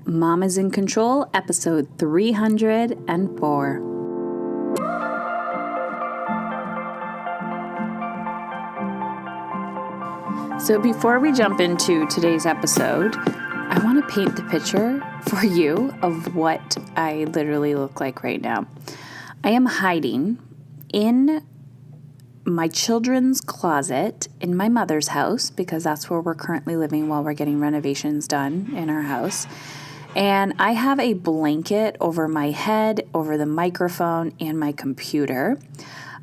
Mama's in Control, episode 304. So before we jump into today's episode, I want to paint the picture for you of what I literally look like right now. I am hiding in my children's closet in my mother's house because that's where we're currently living while we're getting renovations done in our house. And I have a blanket over my head, over the microphone, and my computer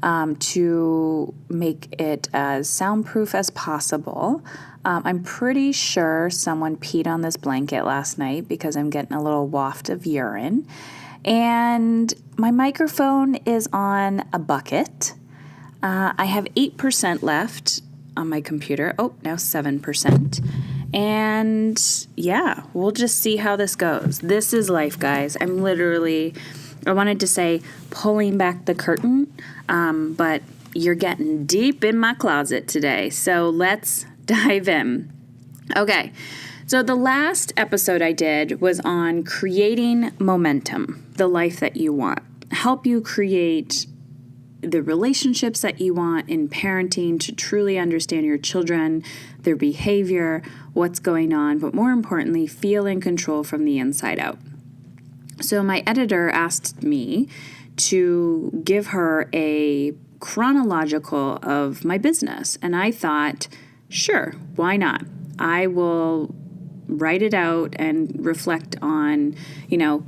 to make it as soundproof as possible. I'm pretty sure someone peed on this blanket last night because I'm getting a little waft of urine. And my microphone is on a bucket. I have 8% left on my computer. Oh, now 7%. And yeah, we'll just see how this goes. This is life, guys. I wanted to say pulling back the curtain, but you're getting deep in my closet today. So let's dive in. Okay. So the last episode I did was on creating momentum, the life that you want. Help you create the relationships that you want in parenting to truly understand your children, their behavior, what's going on, but more importantly, feel in control from the inside out. So my editor asked me to give her a chronological of my business, and I thought, sure, why not? I will write it out and reflect on,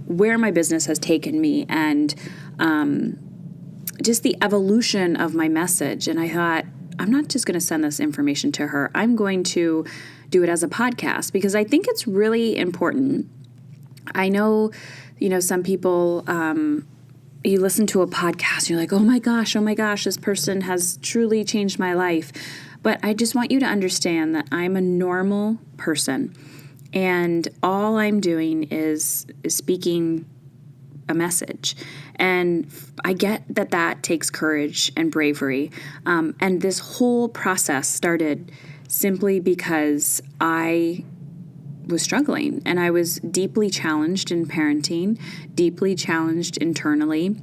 where my business has taken me and just the evolution of my message. And I thought, I'm not just going to send this information to her. I'm going to do it as a podcast because I think it's really important. I know, some people, you listen to a podcast and you're like, oh my gosh, this person has truly changed my life. But I just want you to understand that I'm a normal person and all I'm doing is speaking a message. And I get that takes courage and bravery. And this whole process started simply because I was struggling and I was deeply challenged in parenting, deeply challenged internally,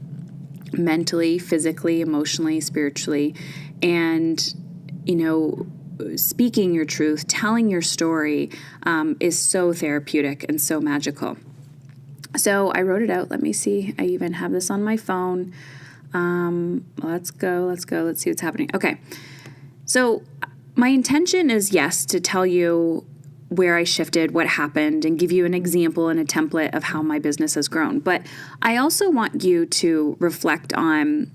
mentally, physically, emotionally, spiritually. And, speaking your truth, telling your story is so therapeutic and so magical. So I wrote it out. Let me see. I even have this on my phone. Let's go. Let's see what's happening. Okay. So my intention is, yes, to tell you where I shifted, what happened, and give you an example and a template of how my business has grown. But I also want you to reflect on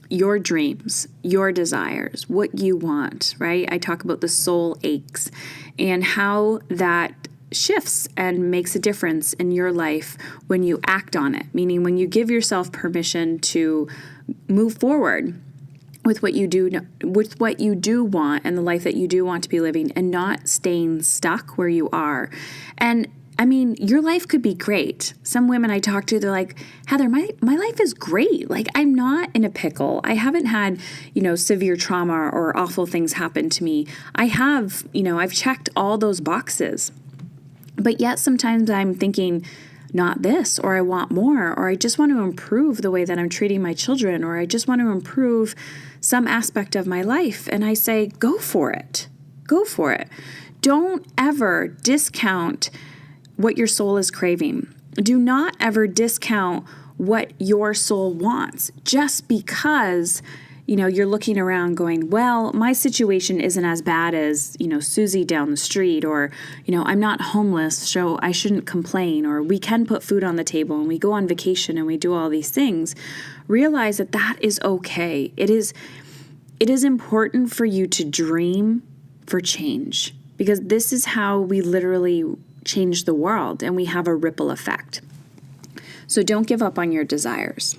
your dreams, your desires, what you want, right? I talk about the soul aches and how that shifts and makes a difference in your life when you act on it, meaning when you give yourself permission to move forward with what you do want and the life that you do want to be living and not staying stuck where you are. And I mean, your life could be great. Some women I talk to, they're like, Heather, my life is great. Like, I'm not in a pickle. I haven't had, severe trauma or awful things happen to me. I have, I've checked all those boxes. But yet sometimes I'm thinking, not this, or I want more, or I just want to improve the way that I'm treating my children, or I just want to improve some aspect of my life. And I say, go for it. Go for it. Don't ever discount what your soul is craving. Do not ever discount what your soul wants just because you're looking around going, well, my situation isn't as bad as, Susie down the street, or, I'm not homeless, so I shouldn't complain, or we can put food on the table and we go on vacation and we do all these things. Realize that is okay. It is important for you to dream for change because this is how we literally change the world and we have a ripple effect. So don't give up on your desires.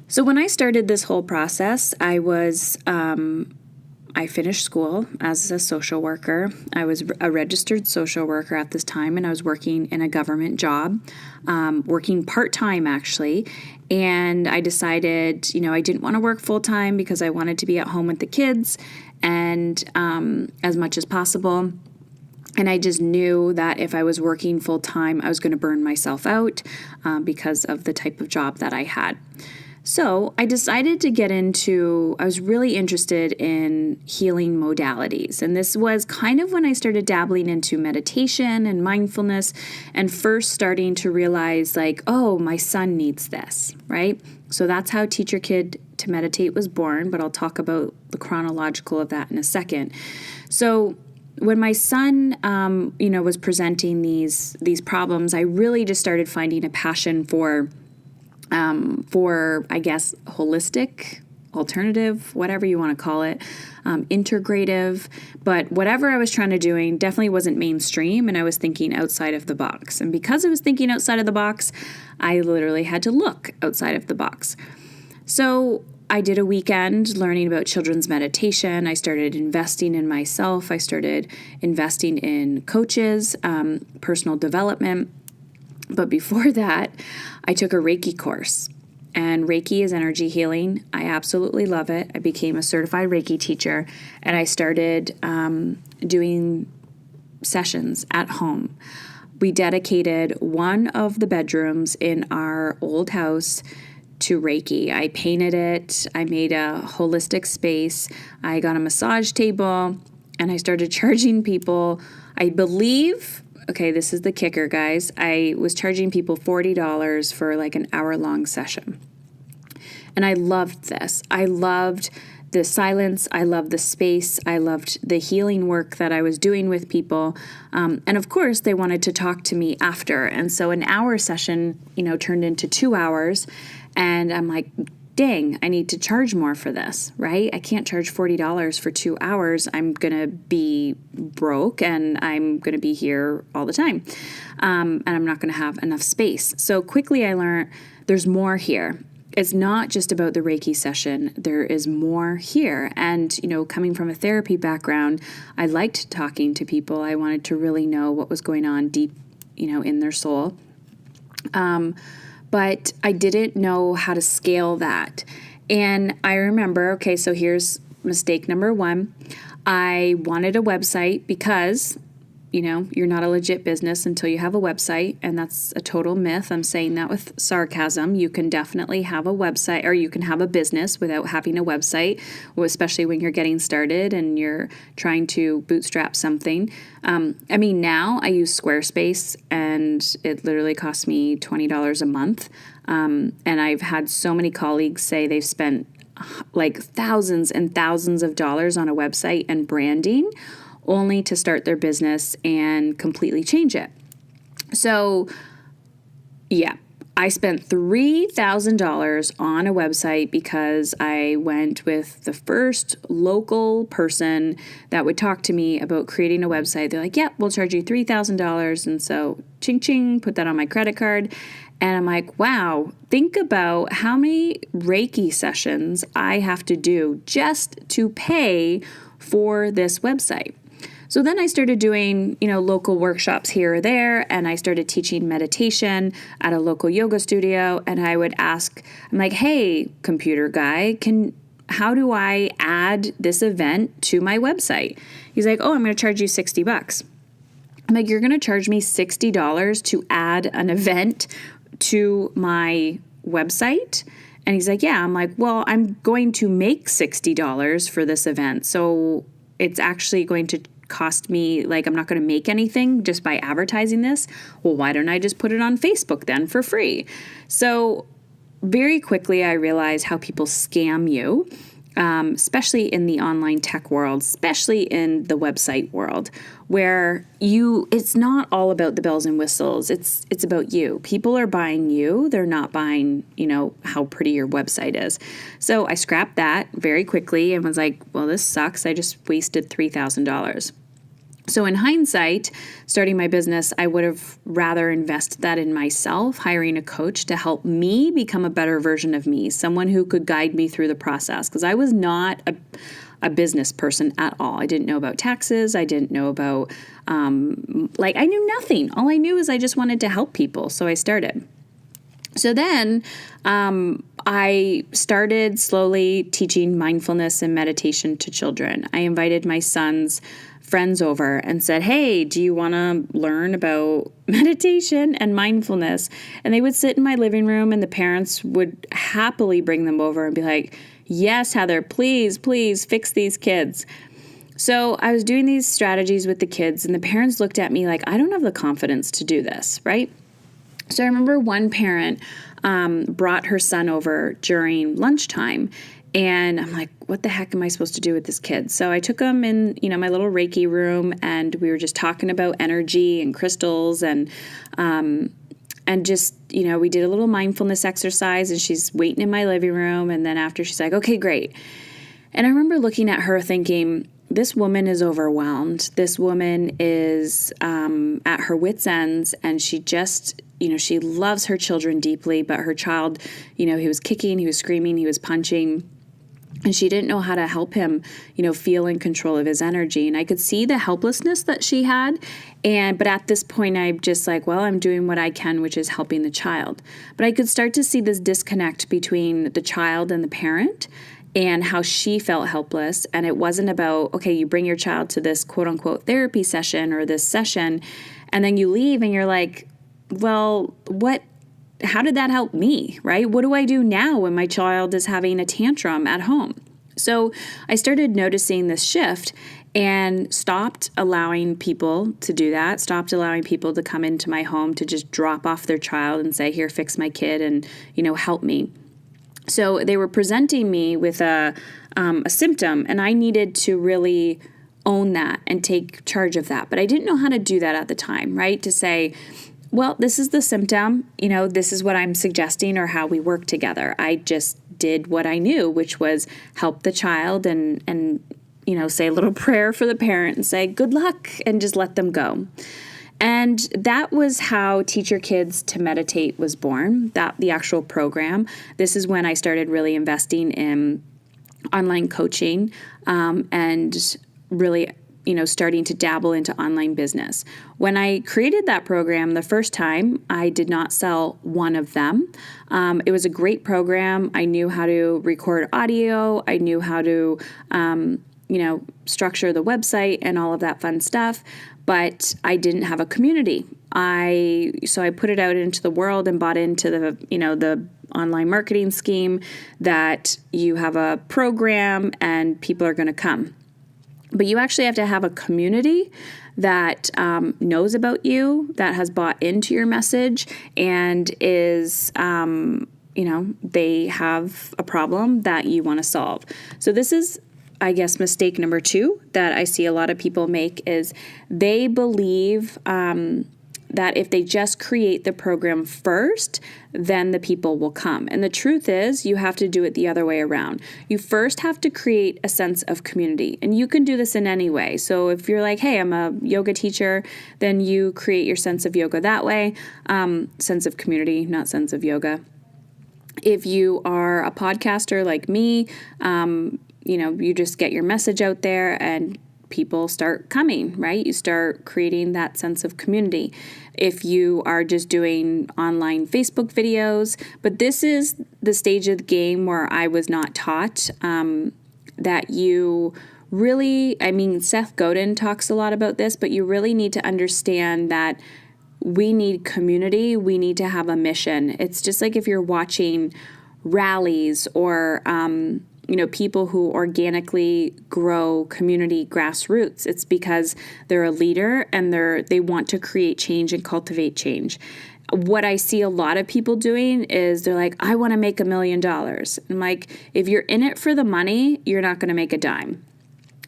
So when I started this whole process, I finished school as a social worker. I was a registered social worker at this time, and I was working in a government job, working part-time actually. And I decided, I didn't want to work full-time because I wanted to be at home with the kids and as much as possible. And I just knew that if I was working full time, I was going to burn myself out because of the type of job that I had. So I decided to I was really interested in healing modalities. And this was kind of when I started dabbling into meditation and mindfulness and first starting to realize like, oh, my son needs this, right? So that's how Teach Your Kid to Meditate was born, but I'll talk about the chronological of that in a second. So when my son, was presenting these problems, I really just started finding a passion for I guess, holistic, alternative, whatever you want to call it, integrative. But whatever I was trying to doing definitely wasn't mainstream, and I was thinking outside of the box. And because I was thinking outside of the box, I literally had to look outside of the box. So I did a weekend learning about children's meditation. I started investing in myself. I started investing in coaches, personal development. But before that, I took a Reiki course, and Reiki is energy healing. I absolutely love it. I became a certified Reiki teacher, and I started doing sessions at home. We dedicated one of the bedrooms in our old house to Reiki. I painted it. I made a holistic space. I got a massage table, and I started charging people, I believe. Okay, this is the kicker, guys. I was charging people $40 for like an hour-long session. And I loved this. I loved the silence. I loved the space. I loved the healing work that I was doing with people. And of course, they wanted to talk to me after. And so an hour session, turned into 2 hours. And I'm like, dang, I need to charge more for this, right? I can't charge $40 for 2 hours. I'm going to be broke and I'm going to be here all the time. And I'm not going to have enough space. So quickly I learned there's more here. It's not just about the Reiki session. There is more here. And, coming from a therapy background, I liked talking to people. I wanted to really know what was going on deep, in their soul. But I didn't know how to scale that. And I remember, so here's mistake number one. I wanted a website because, you're not a legit business until you have a website. And that's a total myth. I'm saying that with sarcasm. You can definitely have a website, or you can have a business without having a website, especially when you're getting started and you're trying to bootstrap something. Now I use Squarespace, and it literally costs me $20 a month. And I've had so many colleagues say they've spent like thousands and thousands of dollars on a website and branding only to start their business and completely change it. So, yeah, I spent $3,000 on a website because I went with the first local person that would talk to me about creating a website. They're like, we'll charge you $3,000. And so, ching, ching, put that on my credit card. And I'm like, wow, think about how many Reiki sessions I have to do just to pay for this website. So then I started doing, local workshops here or there, and I started teaching meditation at a local yoga studio. And I would ask, I'm like, hey, computer guy, how do I add this event to my website? He's like, I'm going to charge you $60. I'm like, you're going to charge me $60 to add an event to my website? And he's like, yeah. I'm like, well, I'm going to make $60 for this event. So it's actually going to cost me, I'm not going to make anything just by advertising this. Well, why don't I just put it on Facebook then for free? So very quickly, I realized how people scam you, especially in the online tech world, especially in the website world, where it's not all about the bells and whistles. It's about you. People are buying you. They're not buying, how pretty your website is. So I scrapped that very quickly and was like, well, this sucks. I just wasted $3,000. So in hindsight, starting my business, I would have rather invested that in myself, hiring a coach to help me become a better version of me, someone who could guide me through the process, because I was not a business person at all. I didn't know about taxes. I didn't know about, I knew nothing. All I knew is I just wanted to help people. So I started. So then I started slowly teaching mindfulness and meditation to children. I invited my son's friends over and said, hey, do you want to learn about meditation and mindfulness? And they would sit in my living room, and the parents would happily bring them over and be like, yes, Heather, please, please fix these kids. So I was doing these strategies with the kids, and the parents looked at me like, I don't have the confidence to do this, right? So I remember one parent brought her son over during lunchtime, and I'm like, what the heck am I supposed to do with this kid? So I took him in, my little Reiki room, and we were just talking about energy and crystals, and just, we did a little mindfulness exercise, and she's waiting in my living room. And then after, she's like, okay, great. And I remember looking at her thinking, this woman is overwhelmed. This woman is at her wit's ends, and she just, she loves her children deeply, but her child, he was kicking, he was screaming, he was punching. And she didn't know how to help him, feel in control of his energy. And I could see the helplessness that she had. But at this point, I'm just like, well, I'm doing what I can, which is helping the child. But I could start to see this disconnect between the child and the parent, and how she felt helpless. And it wasn't about, okay, you bring your child to this quote unquote therapy session or this session, and then you leave and you're like, well, how did that help me, right? What do I do now when my child is having a tantrum at home? So I started noticing this shift and stopped allowing people to do that, stopped allowing people to come into my home to just drop off their child and say, here, fix my kid and, help me. So they were presenting me with a symptom, and I needed to really own that and take charge of that. But I didn't know how to do that at the time, right? To say, well, this is the symptom, this is what I'm suggesting or how we work together. I just did what I knew, which was help the child and say a little prayer for the parent and say, good luck, and just let them go. And that was how Teach Your Kids to Meditate was born, the actual program. This is when I started really investing in online coaching and really starting to dabble into online business. When I created that program the first time, I did not sell one of them. It was a great program. I knew how to record audio. I knew how to, structure the website and all of that fun stuff. But I didn't have a community. So I put it out into the world and bought into the online marketing scheme that you have a program and people are going to come. But you actually have to have a community that knows about you, that has bought into your message, and is, they have a problem that you want to solve. So this is, I guess, mistake number 2 that I see a lot of people make is they believe that if they just create the program first, then the people will come. And the truth is, you have to do it the other way around. You first have to create a sense of community. And you can do this in any way. So if you're like, hey, I'm a yoga teacher, then you create your sense of yoga that way. Sense of community, not sense of yoga. If you are a podcaster like me, you just get your message out there and people start coming, right? You start creating that sense of community. If you are just doing online Facebook videos, but this is the stage of the game where I was not taught that you really, Seth Godin talks a lot about this, but you really need to understand that we need community. We need to have a mission. It's just like if you're watching rallies or, people who organically grow community grassroots. It's because they're a leader and they want to create change and cultivate change. What I see a lot of people doing is they're like, I want to make $1 million. I'm like, if you're in it for the money, you're not going to make a dime.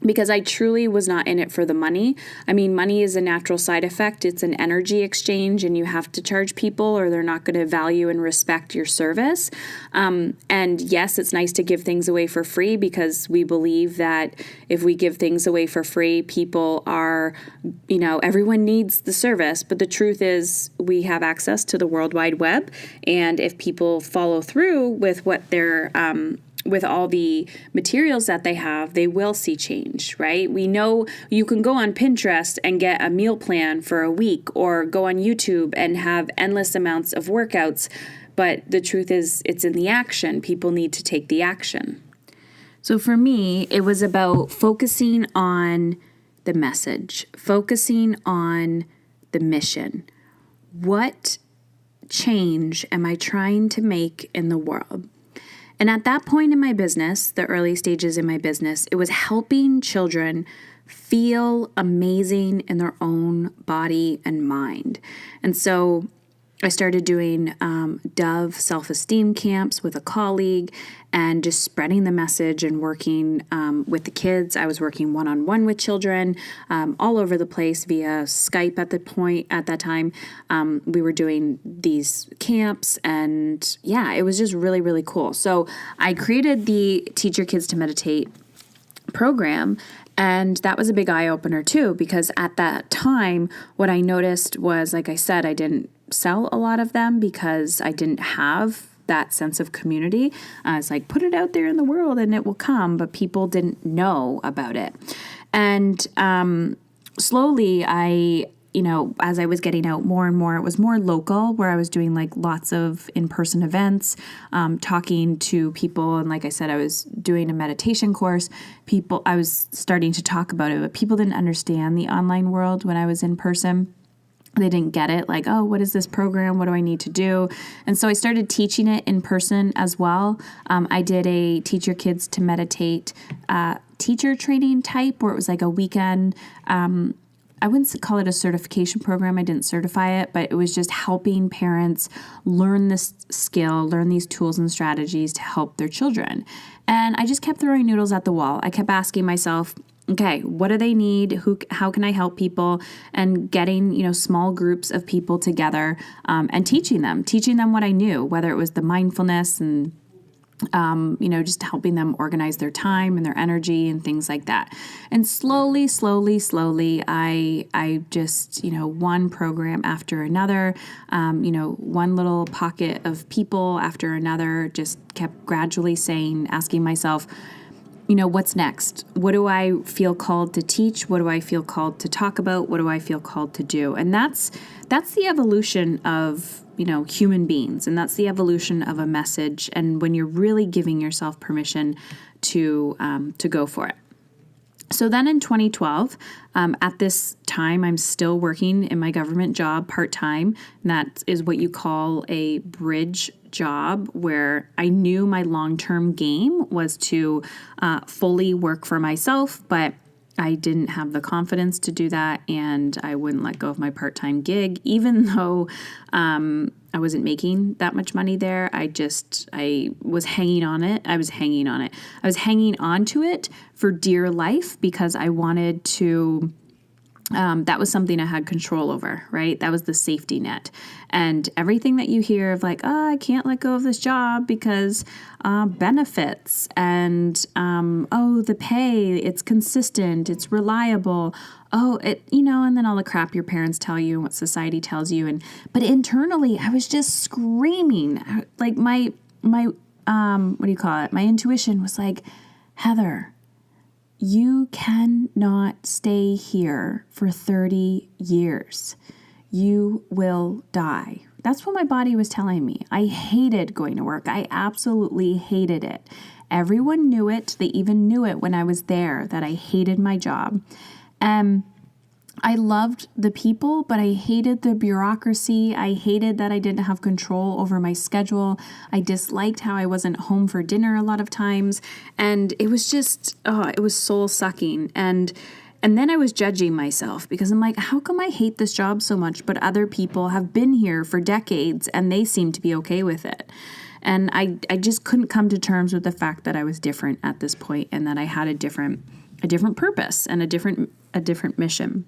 Because I truly was not in it for the money. Money is a natural side effect. It's an energy exchange, and you have to charge people or they're not going to value and respect your service. And yes, it's nice to give things away for free because we believe that if we give things away for free, people are, everyone needs the service. But the truth is we have access to the World Wide Web. And if people follow through with what they're with all the materials that they have, they will see change, right? We know you can go on Pinterest and get a meal plan for a week, or go on YouTube and have endless amounts of workouts. But the truth is, it's in the action. People need to take the action. So for me, it was about focusing on the message, focusing on the mission. What change am I trying to make in the world? And at that point in my business, the early stages in my business, it was helping children feel amazing in their own body and mind. And so I started doing Dove self-esteem camps with a colleague, and just spreading the message and working with the kids. I was working one-on-one with children all over the place via Skype at that time. We were doing these camps, and yeah, it was just really, really cool. So I created the Teach Your Kids to Meditate program. And that was a big eye-opener too, because at that time, what I noticed was, like I said, I didn't sell a lot of them because I didn't have that sense of community. It's like, put it out there in the world and it will come, but people didn't know about it. And slowly as I was getting out more and more, it was more local, where I was doing like lots of in-person events, talking to people. And like I said, I was doing a meditation course. I was starting to talk about it, but people didn't understand the online world when I was in person. They didn't get it, like, oh, what is this program? What do I need to do? And so I started teaching it in person as well. I did a Teach Your Kids to Meditate teacher training type, where it was like a weekend. I wouldn't call it a certification program. I didn't certify it, but it was just helping parents learn this skill, learn these tools and strategies to help their children. And I just kept throwing noodles at the wall. I kept asking myself, okay, what do they need? How can I help people? And getting, small groups of people together and teaching them what I knew, whether it was the mindfulness and just helping them organize their time and their energy and things like that. And slowly, I just, one program after another, one little pocket of people after another, just kept gradually asking myself, what's next? What do I feel called to teach? What do I feel called to talk about? What do I feel called to do? And that's the evolution of human beings. And that's the evolution of a message. And when you're really giving yourself permission to go for it. So then in 2012, at this time, I'm still working in my government job part-time. And that is what you call a bridge job, where I knew my long-term game was to fully work for myself, but I didn't have the confidence to do that, and I wouldn't let go of my part-time gig, even though I wasn't making that much money there. I was hanging on it. I was hanging on to it for dear life, because I wanted to, that was something I had control over, right? That was the safety net. And everything that you hear of like, oh, I can't let go of this job because benefits and, the pay, it's consistent, it's reliable. And then all the crap your parents tell you and what society tells you. But internally, I was just screaming. Like my what do you call it? My intuition was like, Heather, you cannot stay here for 30 years. You will die. That's what my body was telling me. I hated going to work. I absolutely hated it. Everyone knew it. They even knew it when I was there, that I hated my job. I loved the people, but I hated the bureaucracy. I hated that I didn't have control over my schedule. I disliked how I wasn't home for dinner a lot of times. And it was just, it was soul sucking. And then I was judging myself, because I'm like, how come I hate this job so much, but other people have been here for decades and they seem to be okay with it? And I just couldn't come to terms with the fact that I was different at this point, and that I had a different purpose and a different mission.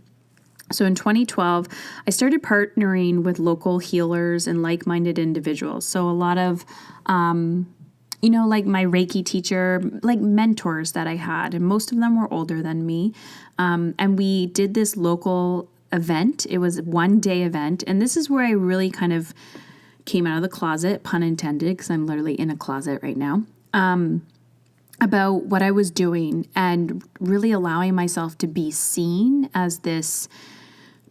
So in 2012, I started partnering with local healers and like-minded individuals. So a lot of, like my Reiki teacher, like mentors that I had, and most of them were older than me. And we did this local event. It was a one-day event. And this is where I really kind of came out of the closet, pun intended, because I'm literally in a closet right now. about what I was doing and really allowing myself to be seen as this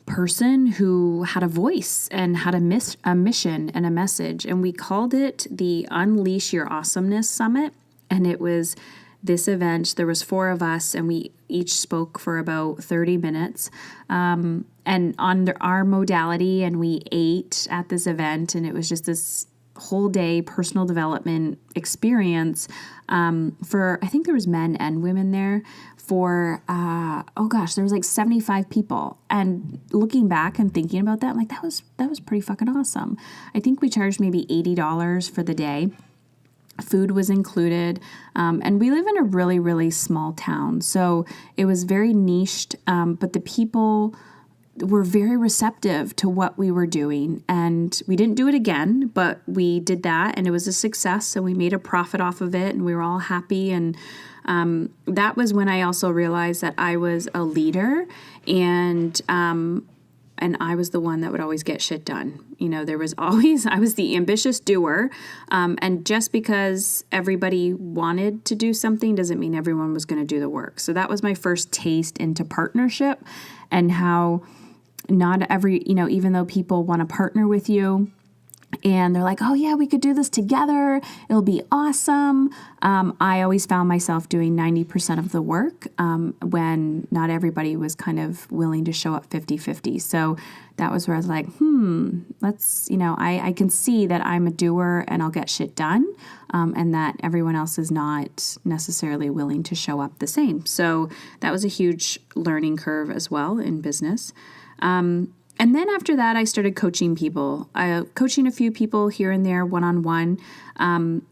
person who had a voice and had a mission and a message. And we called it the Unleash Your Awesomeness Summit. And it was this event. There was 4 of us, and we each spoke for about 30 minutes. And on our modality, and we ate at this event, and it was just this whole day personal development experience for, I think there was men and women there for, there was like 75 people. And looking back and thinking about that, I'm like, that was pretty fucking awesome. I think we charged maybe $80 for the day. Food was included, and we live in a really, really small town. So it was very niched, but the people were very receptive to what we were doing. And we didn't do it again, but we did that, and it was a success. And we made a profit off of it, and we were all happy. And that was when I also realized that I was a leader, and I was the one that would always get shit done. I was the ambitious doer. And just because everybody wanted to do something doesn't mean everyone was going to do the work. So that was my first taste into partnership, and how not every, even though people want to partner with you, and they're like, oh yeah, we could do this together, it'll be awesome. I always found myself doing 90% of the work when not everybody was kind of willing to show up 50-50. So that was where I was like, let's, I can see that I'm a doer and I'll get shit done, and that everyone else is not necessarily willing to show up the same. So that was a huge learning curve as well in business. And then after that, I started coaching people, coaching a few people here and there, one-on-one,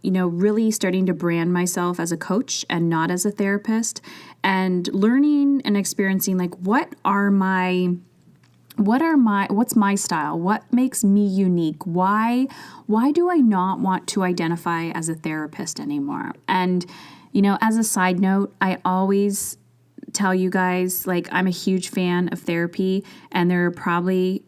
really starting to brand myself as a coach and not as a therapist, and learning and experiencing like, what's my style? What makes me unique? Why do I not want to identify as a therapist anymore? And, as a side note, I always tell you guys, like, I'm a huge fan of therapy, and there are probably,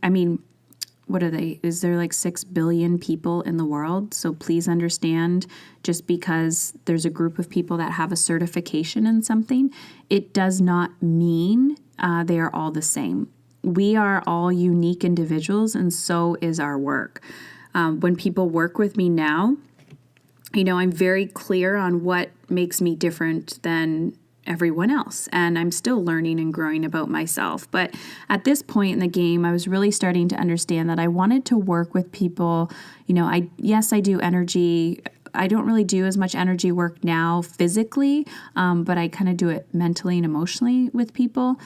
what are they? Is there like 6 billion people in the world? So please understand, just because there's a group of people that have a certification in something, it does not mean they are all the same. We are all unique individuals, and so is our work. When people work with me now, I'm very clear on what makes me different than everyone else, and I'm still learning and growing about myself. But at this point in the game, I was really starting to understand that I wanted to work with people. I do energy. I don't really do as much energy work now physically, but I kind of do it mentally and emotionally with people.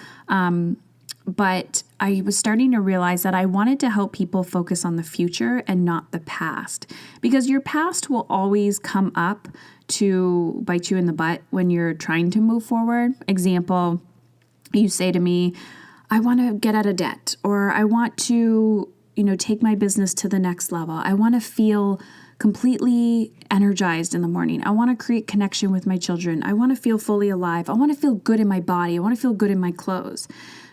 But I was starting to realize that I wanted to help people focus on the future and not the past, because your past will always come up to bite you in the butt when you're trying to move forward. Example, you say to me, I want to get out of debt, or I want to, take my business to the next level. I want to feel completely energized in the morning. I want to create connection with my children. I want to feel fully alive. I want to feel good in my body. I want to feel good in my clothes.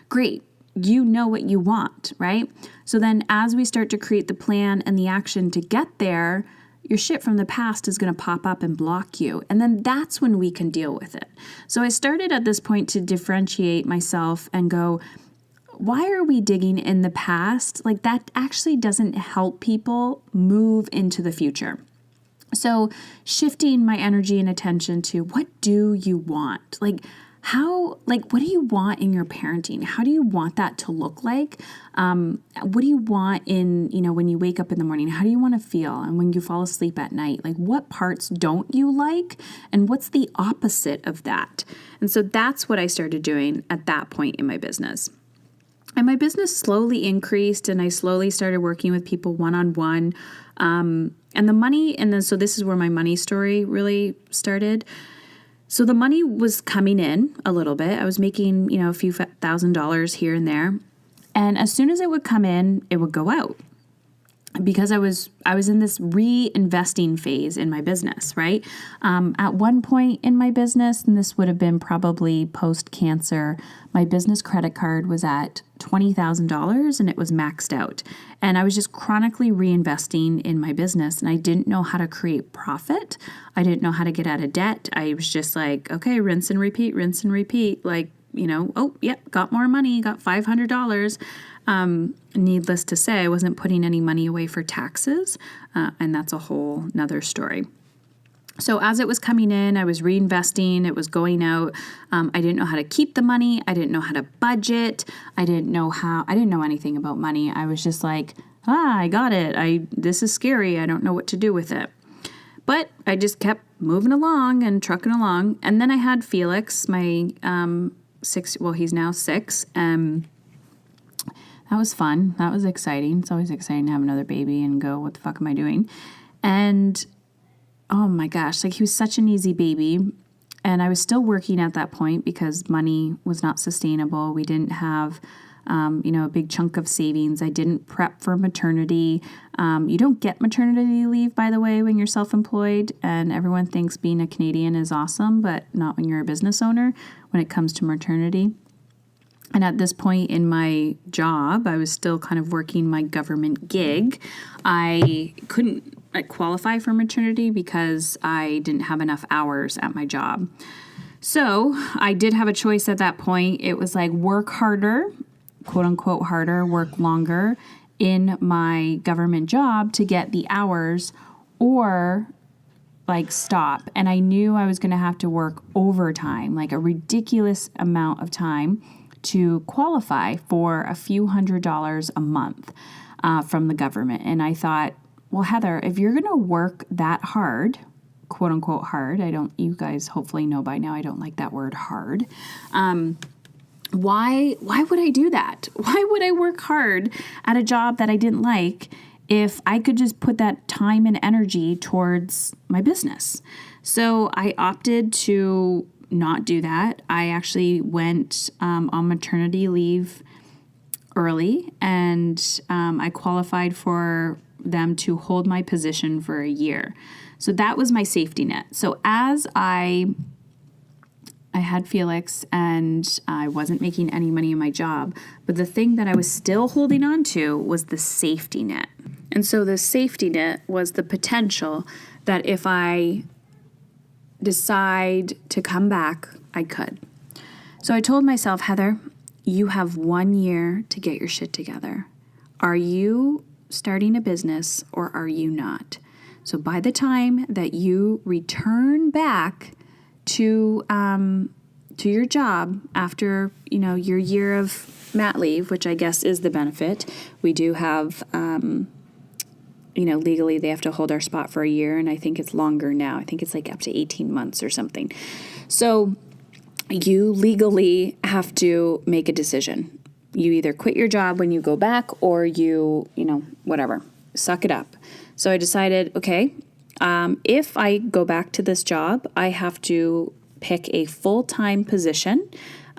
Great. You know what you want, right? So then as we start to create the plan and the action to get there, your shit from the past is going to pop up and block you. And then that's when we can deal with it. So I started at this point to differentiate myself and go, why are we digging in the past? Like, that actually doesn't help people move into the future. So shifting my energy and attention to, what do you want? What do you want in your parenting? How do you want that to look like? What do you want in, when you wake up in the morning? How do you want to feel? And when you fall asleep at night, like, what parts don't you like? And what's the opposite of that? And so that's what I started doing at that point in my business. And my business slowly increased, and I slowly started working with people one-on-one. So this is where my money story really started. So the money was coming in a little bit. I was making, a few $1,000s here and there. And as soon as it would come in, it would go out. because I was in this reinvesting phase in my business, right? At one point in my business, and this would have been probably post-cancer, my business credit card was at $20,000 and it was maxed out. And I was just chronically reinvesting in my business, and I didn't know how to create profit. I didn't know how to get out of debt. I was just like, okay, rinse and repeat, like, oh, yep, got more money, got $500. Needless to say, I wasn't putting any money away for taxes, and that's a whole nother story. So as it was coming in, I was reinvesting, it was going out. I didn't know how to keep the money. I didn't know how to budget. I didn't know anything about money. I was just like, I got it. This is scary. I don't know what to do with it. But I just kept moving along and trucking along. And then I had Felix, my he's now 6. That was fun. That was exciting. It's always exciting to have another baby and go, what the fuck am I doing? And oh my gosh, like he was such an easy baby. And I was still working at that point because money was not sustainable. We didn't have, a big chunk of savings. I didn't prep for maternity. You don't get maternity leave, by the way, when you're self-employed. And everyone thinks being a Canadian is awesome, but not when you're a business owner when it comes to maternity. And at this point in my job, I was still kind of working my government gig. I couldn't qualify for maternity because I didn't have enough hours at my job. So I did have a choice at that point. It was like work harder, quote unquote harder, work longer in my government job to get the hours, or like stop. And I knew I was going to have to work overtime, like a ridiculous amount of time, to qualify for a few $100s a month from the government. And I thought, well, Heather, if you're going to work that hard, quote unquote hard, you guys hopefully know by now I don't like that word hard. Why would I do that? Why would I work hard at a job that I didn't like if I could just put that time and energy towards my business? So I opted to not do that. I actually went on maternity leave early, and I qualified for them to hold my position for a year. So that was my safety net. So as I had Felix and I wasn't making any money in my job, but the thing that I was still holding on to was the safety net. And so the safety net was the potential that if I decide to come back, I could. So I told myself, Heather, you have 1 year to get your shit together. Are you starting a business or are you not? So by the time that you return back to your job after, your year of mat leave, which I guess is the benefit, we do have, legally they have to hold our spot for a year, and I think it's longer now. I think it's like up to 18 months or something. So you legally have to make a decision. You either quit your job when you go back or you, whatever, suck it up. So I decided, okay, if I go back to this job, I have to pick a full-time position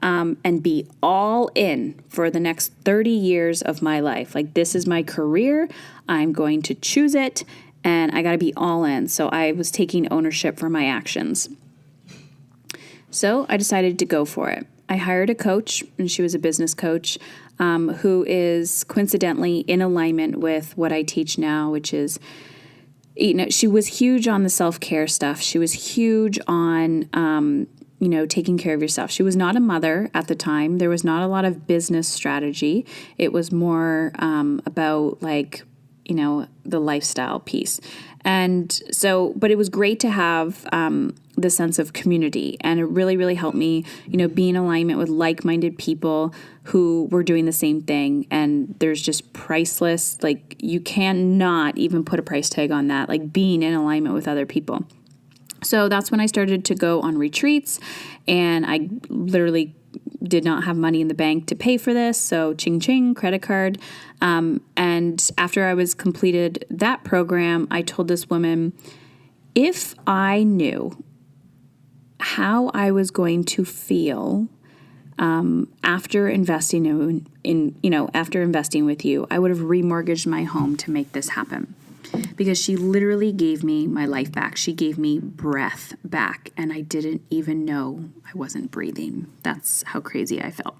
and be all in for the next 30 years of my life. Like, this is my career. I'm going to choose it, and I got to be all in. So I was taking ownership for my actions. So I decided to go for it. I hired a coach, and she was a business coach who is coincidentally in alignment with what I teach now, which is, she was huge on the self-care stuff. She was huge on, taking care of yourself. She was not a mother at the time. There was not a lot of business strategy. It was more about the lifestyle piece. And so, but it was great to have the sense of community, and it really, really helped me, be in alignment with like-minded people who were doing the same thing. And there's just priceless, you cannot even put a price tag on that, being in alignment with other people. So that's when I started to go on retreats, and I literally did not have money in the bank to pay for this. So ching, credit card. And after I was completed that program, I told this woman, if I knew how I was going to feel after investing after investing with you, I would have remortgaged my home to make this happen. Because she literally gave me my life back. She gave me breath back, and I didn't even know I wasn't breathing. That's how crazy I felt.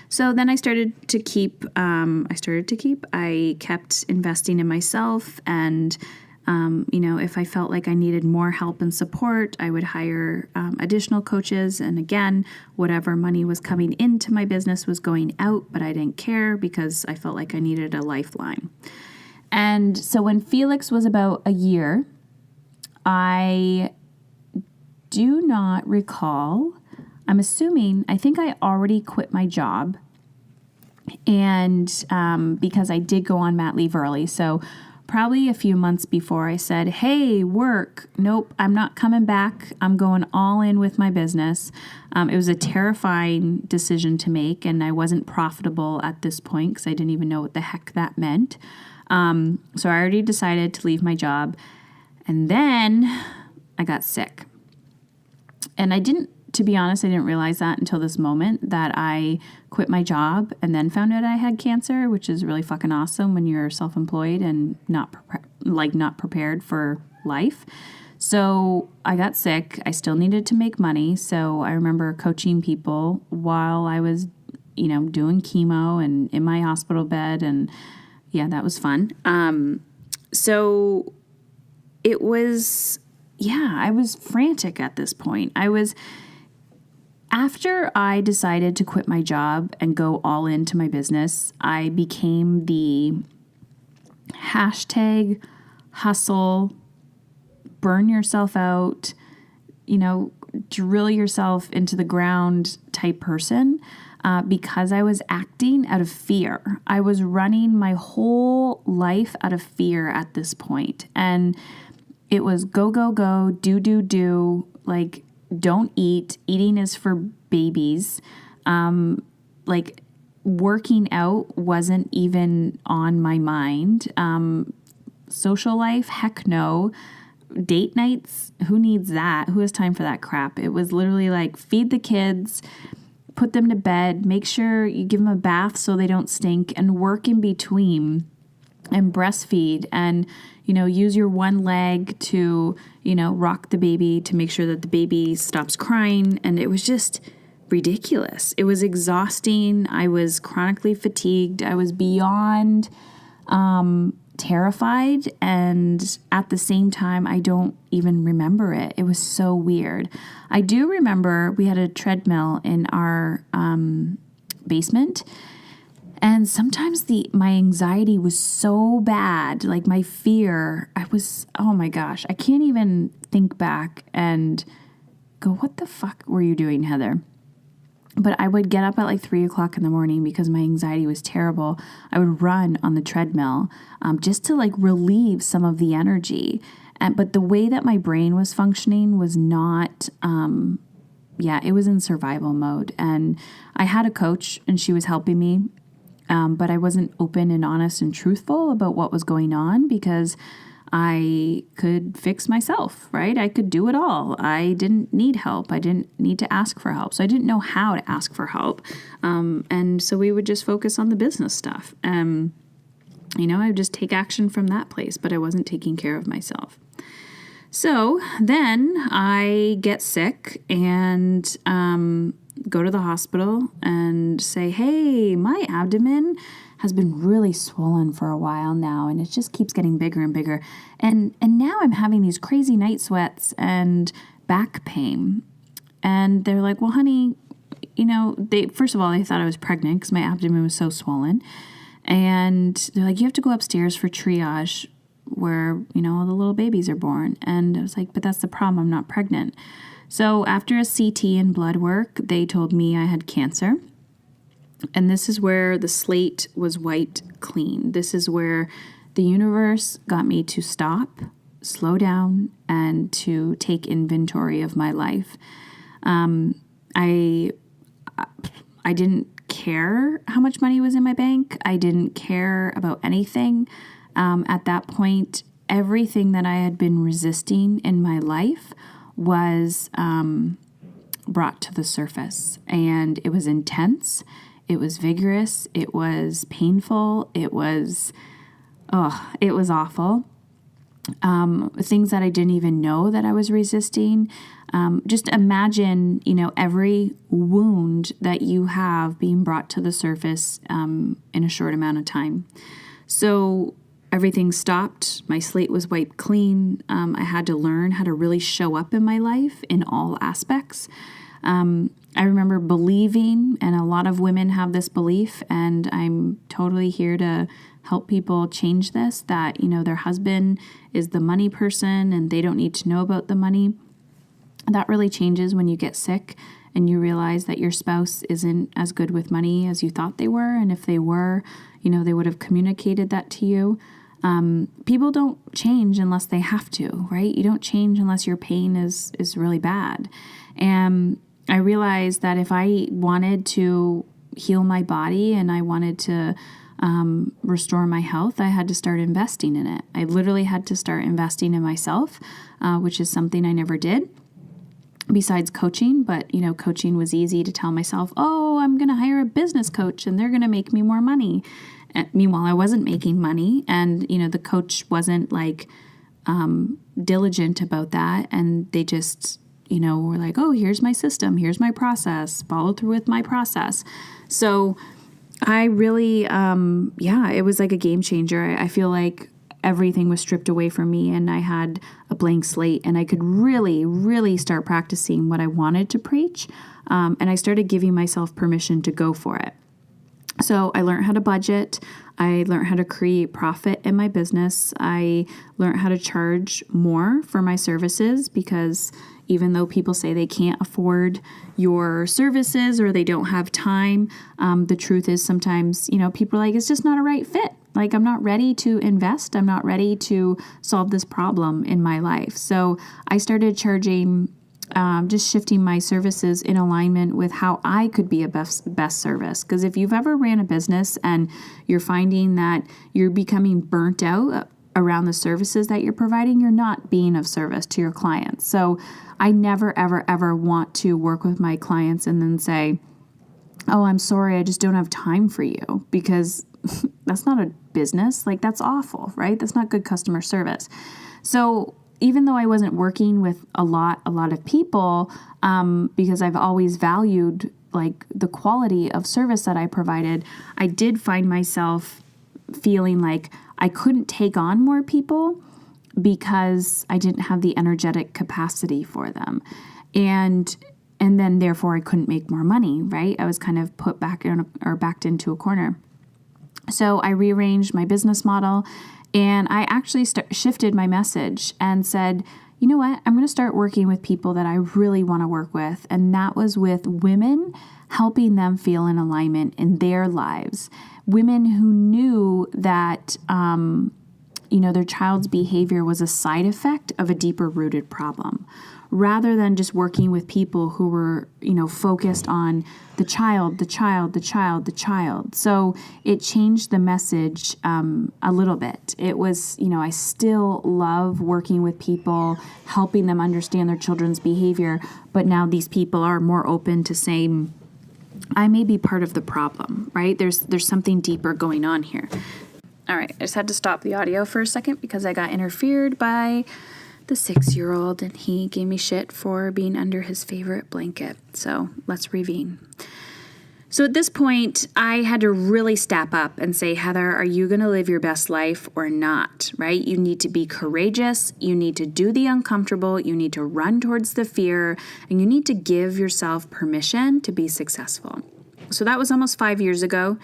So then I started to keep. I kept investing in myself, and if I felt like I needed more help and support, I would hire additional coaches. And again, whatever money was coming into my business was going out, but I didn't care because I felt like I needed a lifeline. And so when Felix was about a year, I do not recall, I think I already quit my job, and because I did go on mat leave early. So probably a few months before, I said, hey, work, nope, I'm not coming back. I'm going all in with my business. It was a terrifying decision to make, and I wasn't profitable at this point because I didn't even know what the heck that meant. So I already decided to leave my job, and then I got sick. And to be honest, I didn't realize that until this moment, that I quit my job and then found out I had cancer, which is really fucking awesome when you're self-employed and not prepared for life. So I got sick. I still needed to make money. So I remember coaching people while I was, doing chemo and in my hospital bed, and yeah, that was fun. So it was, I was frantic at this point. After I decided to quit my job and go all into my business, I became the #hustle, burn yourself out, drill yourself into the ground type person. Because I was acting out of fear. I was running my whole life out of fear at this point. And it was go, go, go, do, like, don't eat. Eating is for babies. Working out wasn't even on my mind. Social life, heck no. Date nights, who needs that? Who has time for that crap? It was literally like, feed the kids, put them to bed, make sure you give them a bath so they don't stink, and work in between, and breastfeed, and, use your one leg to, rock the baby to make sure that the baby stops crying. And it was just ridiculous. It was exhausting. I was chronically fatigued. I was beyond terrified, and at the same time, I don't even remember it. It was so weird. I do remember we had a treadmill in our basement, and sometimes my anxiety was so bad, like my fear, oh my gosh, I can't even think back and go, what the fuck were you doing, Heather? But I would get up at like 3 o'clock in the morning because my anxiety was terrible. I would run on the treadmill just to like relieve some of the energy. But the way that my brain was functioning was not, it was in survival mode. And I had a coach and she was helping me. But I wasn't open and honest and truthful about what was going on because I could fix myself, right? I could do it all. I didn't need help. I didn't need to ask for help. So I didn't know how to ask for help. And so we would just focus on the business stuff. I would just take action from that place, but I wasn't taking care of myself. So then I get sick and go to the hospital and say, hey, my abdomen has been really swollen for a while now, and it just keeps getting bigger and bigger. And now I'm having these crazy night sweats and back pain. And they're like, well, honey, first of all, they thought I was pregnant because my abdomen was so swollen. And they're like, you have to go upstairs for triage where, all the little babies are born. And I was like, but that's the problem. I'm not pregnant. So after a CT and blood work, they told me I had cancer. And this is where the slate was wiped clean. This is where the universe got me to stop, slow down, and to take inventory of my life. I didn't care how much money was in my bank. I didn't care about anything. At that point, everything that I had been resisting in my life was brought to the surface. And it was intense. It was vigorous. It was painful. It was awful. Things that I didn't even know that I was resisting. Just imagine, every wound that you have being brought to the surface in a short amount of time. So everything stopped. My slate was wiped clean. I had to learn how to really show up in my life in all aspects. I remember believing, and a lot of women have this belief, and I'm totally here to help people change this, that, their husband is the money person and they don't need to know about the money. That really changes when you get sick and you realize that your spouse isn't as good with money as you thought they were. And if they were, they would have communicated that to you. People don't change unless they have to, right? You don't change unless your pain is really bad. And I realized that if I wanted to heal my body and I wanted to restore my health, I had to start investing in it. I literally had to start investing in myself, which is something I never did besides coaching. But, coaching was easy to tell myself, oh, I'm going to hire a business coach and they're going to make me more money. And meanwhile, I wasn't making money, and, the coach wasn't diligent about that. And they just, were like, oh, here's my system, here's my process, follow through with my process. So I really, it was like a game changer. I feel like everything was stripped away from me and I had a blank slate, and I could really, really start practicing what I wanted to preach. And I started giving myself permission to go for it. So I learned how to budget. I learned how to create profit in my business. I learned how to charge more for my services, because even though people say they can't afford your services or they don't have time, the truth is sometimes, people are like, it's just not a right fit. Like, I'm not ready to invest. I'm not ready to solve this problem in my life. So I started charging, just shifting my services in alignment with how I could be a best service. Because if you've ever ran a business and you're finding that you're becoming burnt out around the services that you're providing, you're not being of service to your clients. So I never, ever, ever want to work with my clients and then say, oh, I'm sorry, I just don't have time for you, because that's not a business. Like, that's awful, right? That's not good customer service. So even though I wasn't working with a lot of people, because I've always valued the quality of service that I provided, I did find myself feeling like I couldn't take on more people because I didn't have the energetic capacity for them. And then therefore I couldn't make more money, right? I was kind of put backed into a corner. So I rearranged my business model, and I actually shifted my message and said, you know what? I'm going to start working with people that I really want to work with. And that was with women, helping them feel in alignment in their lives. Women who knew that, their child's behavior was a side effect of a deeper rooted problem, rather than just working with people who were, focused on the child. So it changed the message a little bit. It was, I still love working with people, helping them understand their children's behavior, but now these people are more open to saying, I may be part of the problem, right? There's something deeper going on here. All right, I just had to stop the audio for a second because I got interfered by the 6-year-old, and he gave me shit for being under his favorite blanket. So let's reconvene. So at this point, I had to really step up and say, Heather, are you going to live your best life or not, right? You need to be courageous. You need to do the uncomfortable. You need to run towards the fear, and you need to give yourself permission to be successful. So that was almost 5 years ago.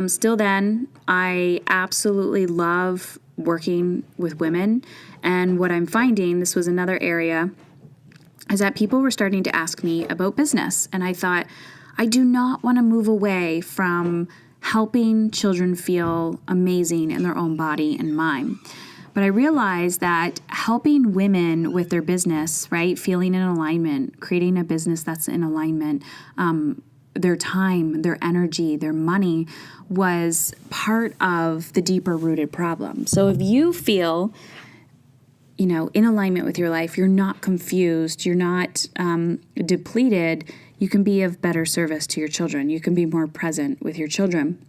Still then, I absolutely love working with women. And what I'm finding, this was another area, is that people were starting to ask me about business. And I thought, I do not want to move away from helping children feel amazing in their own body and mind. But I realized that helping women with their business, right, feeling in alignment, creating a business that's in alignment, their time, their energy, their money was part of the deeper rooted problem. So if you feel in alignment with your life, you're not confused, you're not depleted, you can be of better service to your children. You can be more present with your children.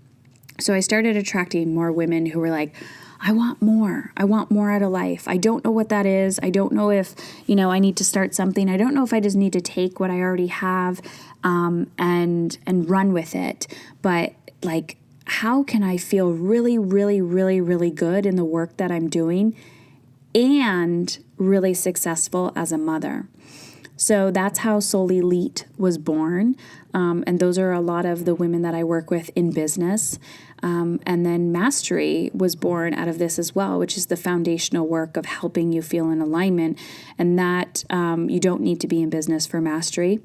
So I started attracting more women who were like, I want more. I want more out of life. I don't know what that is. I don't know if, I need to start something. I don't know if I just need to take what I already have and run with it. But like, how can I feel really, really, really, really good in the work that I'm doing and really successful as a mother? So that's how Soul Elite was born. And those are a lot of the women that I work with in business. And then Mastery was born out of this as well, which is the foundational work of helping you feel in alignment. And that you don't need to be in business for Mastery.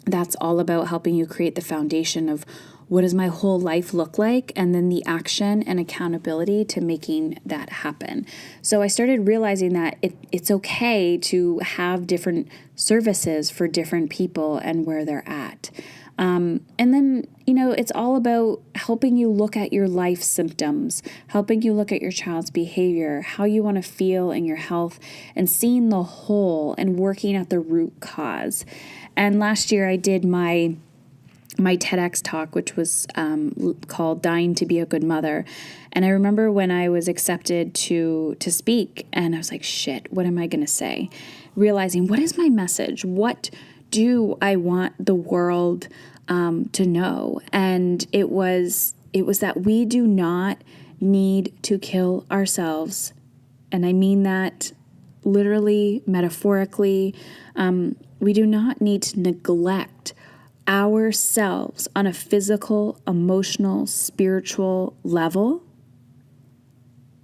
That's all about helping you create the foundation of what does my whole life look like, and then the action and accountability to making that happen. So I started realizing that it's okay to have different services for different people and where they're at. And then, it's all about helping you look at your life symptoms, helping you look at your child's behavior, how you want to feel in your health, and seeing the whole and working at the root cause. And last year I did my TEDx talk, which was called Dying to Be a Good Mother. And I remember when I was accepted to speak, and I was like, shit, what am I going to say? Realizing, what is my message? What do I want the world to know? And it was that we do not need to kill ourselves. And I mean that literally, metaphorically. We do not need to neglect ourselves on a physical, emotional, spiritual level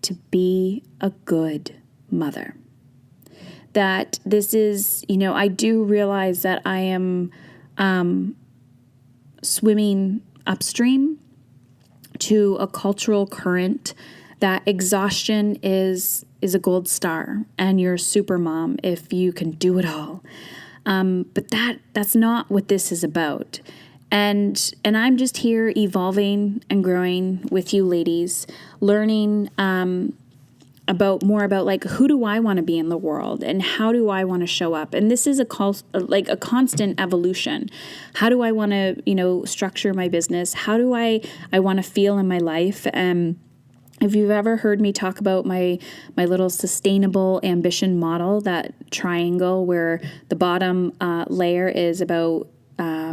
to be a good mother. That this is, I do realize that I am swimming upstream to a cultural current that exhaustion is a gold star and you're a super mom if you can do it all. But that's not what this is about. And I'm just here evolving and growing with you ladies, learning more about like, who do I want to be in the world and how do I want to show up? And this is a constant evolution. How do I want to, structure my business? How do I want to feel in my life? If you've ever heard me talk about my little sustainable ambition model, that triangle where the bottom layer is about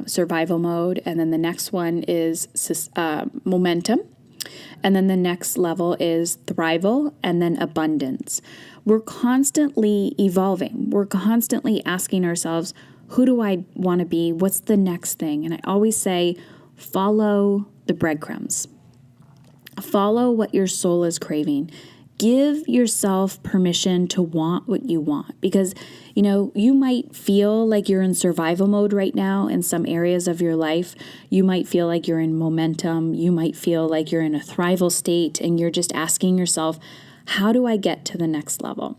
survival mode, and then the next one is momentum, and then the next level is thrival, and then abundance. We're constantly evolving. We're constantly asking ourselves, who do I want to be? What's the next thing? And I always say, follow the breadcrumbs. Follow what your soul is craving. Give yourself permission to want what you want, because, you might feel like you're in survival mode right now in some areas of your life. You might feel like you're in momentum. You might feel like you're in a thrival state, and you're just asking yourself, how do I get to the next level?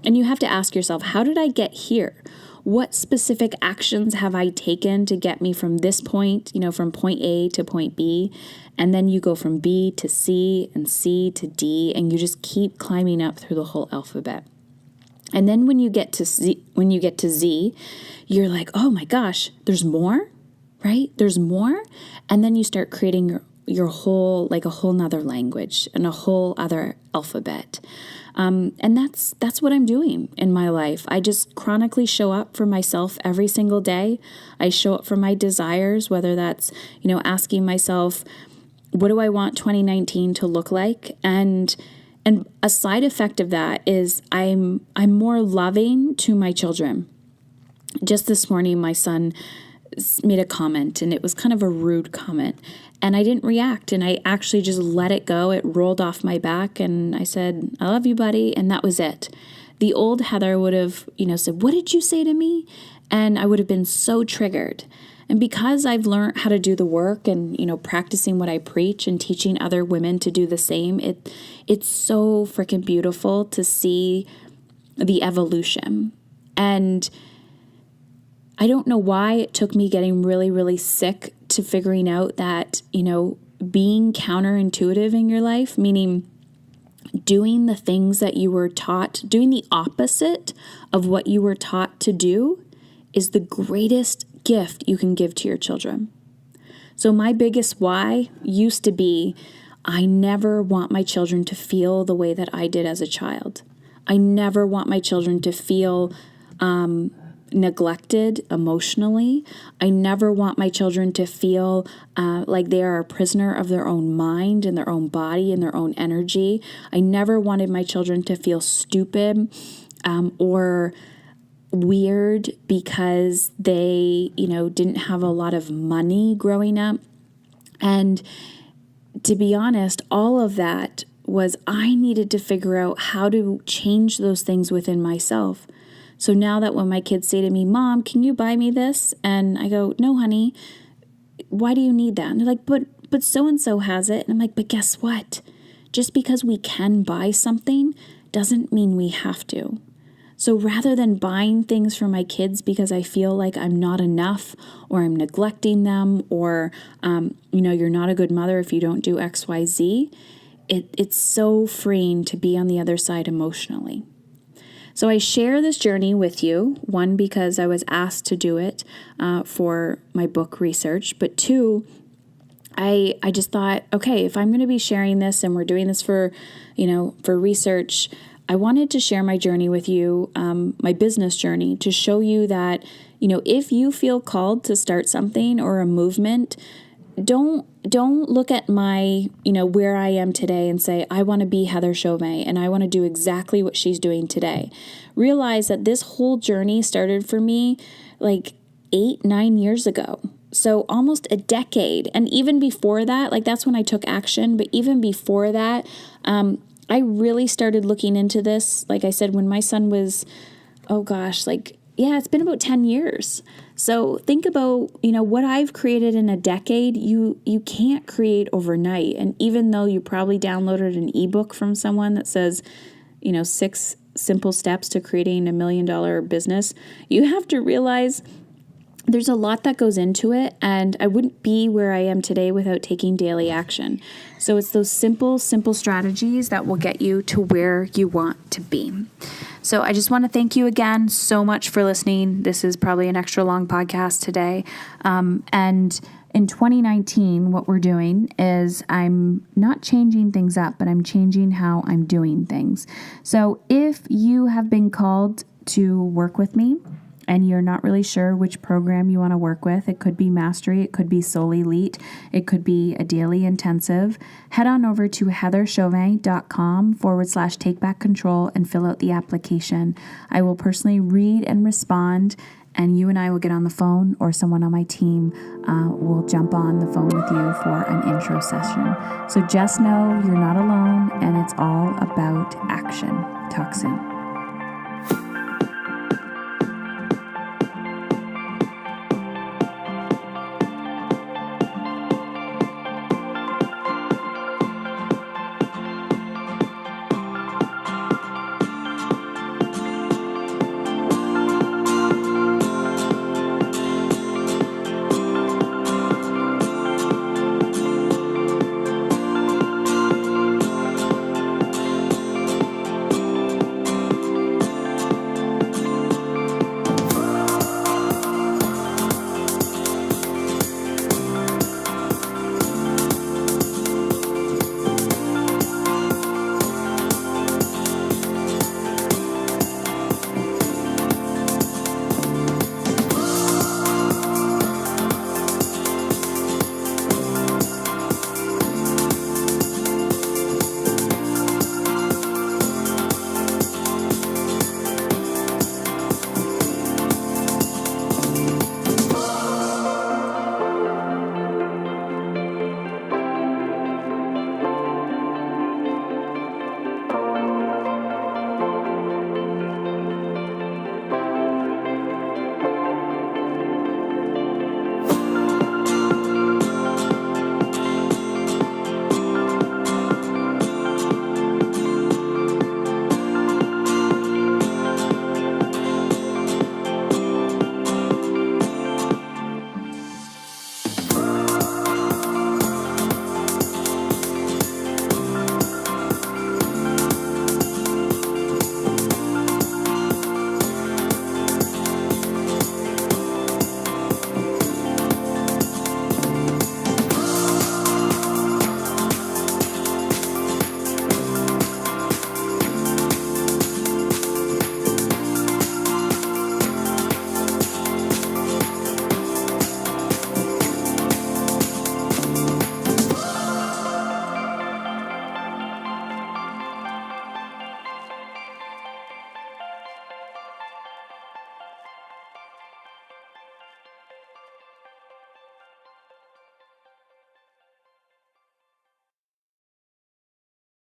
And you have to ask yourself, how did I get here? What specific actions have I taken to get me from this point, from point A to point B? And then you go from B to C and C to D, and you just keep climbing up through the whole alphabet. And then when you get to Z, you're like, oh my gosh, there's more, right? There's more. And then you start creating your whole, like a whole nother language and a whole other alphabet. And that's what I'm doing in my life. I just chronically show up for myself every single day. I show up for my desires, whether that's, asking myself, what do I want 2019 to look like? And a side effect of that is I'm more loving to my children. Just this morning, my son made a comment, and it was kind of a rude comment, and I didn't react, and I actually just let it go. It rolled off my back, and I said, I love you, buddy, and that was it. The old Heather would have, said, what did you say to me? And I would have been so triggered. And because I've learned how to do the work and, practicing what I preach and teaching other women to do the same, it's so freaking beautiful to see the evolution. And I don't know why it took me getting really, really sick to figuring out that, being counterintuitive in your life, meaning doing the things that you were taught, doing the opposite of what you were taught to do is the greatest gift you can give to your children. So my biggest why used to be, I never want my children to feel the way that I did as a child. I never want my children to feel neglected emotionally. I never want my children to feel like they are a prisoner of their own mind and their own body and their own energy. I never wanted my children to feel stupid or weird because they, didn't have a lot of money growing up. And to be honest, all of that was I needed to figure out how to change those things within myself. So now that when my kids say to me, Mom, can you buy me this? And I go, no, honey, why do you need that? And they're like, but so-and-so has it. And I'm like, but guess what? Just because we can buy something doesn't mean we have to. So rather than buying things for my kids because I feel like I'm not enough or I'm neglecting them or, you're not a good mother if you don't do X, Y, Z, it's so freeing to be on the other side emotionally. So I share this journey with you, one, because I was asked to do it for my book research, but two, I just thought, okay, if I'm going to be sharing this and we're doing this for research, I wanted to share my journey with you, my business journey, to show you that, if you feel called to start something or a movement, don't look at my, where I am today and say, I want to be Heather Chauvin and I want to do exactly what she's doing today. Realize that this whole journey started for me like 8-9 years ago. So almost a decade. And even before that, that's when I took action. But even before that, I really started looking into this, like I said, when my son was, it's been about 10 years. So think about, what I've created in a decade, you can't create overnight. And even though you probably downloaded an ebook from someone that says, 6 simple steps to creating $1 million business, you have to realize there's a lot that goes into it, and I wouldn't be where I am today without taking daily action. So it's those simple strategies that will get you to where you want to be. So I just want to thank you again so much for listening. This is probably an extra long podcast today. And in 2019, what we're doing is I'm not changing things up, but I'm changing how I'm doing things. So if you have been called to work with me, and you're not really sure which program you want to work with, it could be Mastery, it could be Soul Elite, it could be a daily intensive, head on over to heatherchauvin.com/take back control and fill out the application. I will personally read and respond, and you and I will get on the phone, or someone on my team will jump on the phone with you for an intro session. So just know you're not alone, and it's all about action. Talk soon.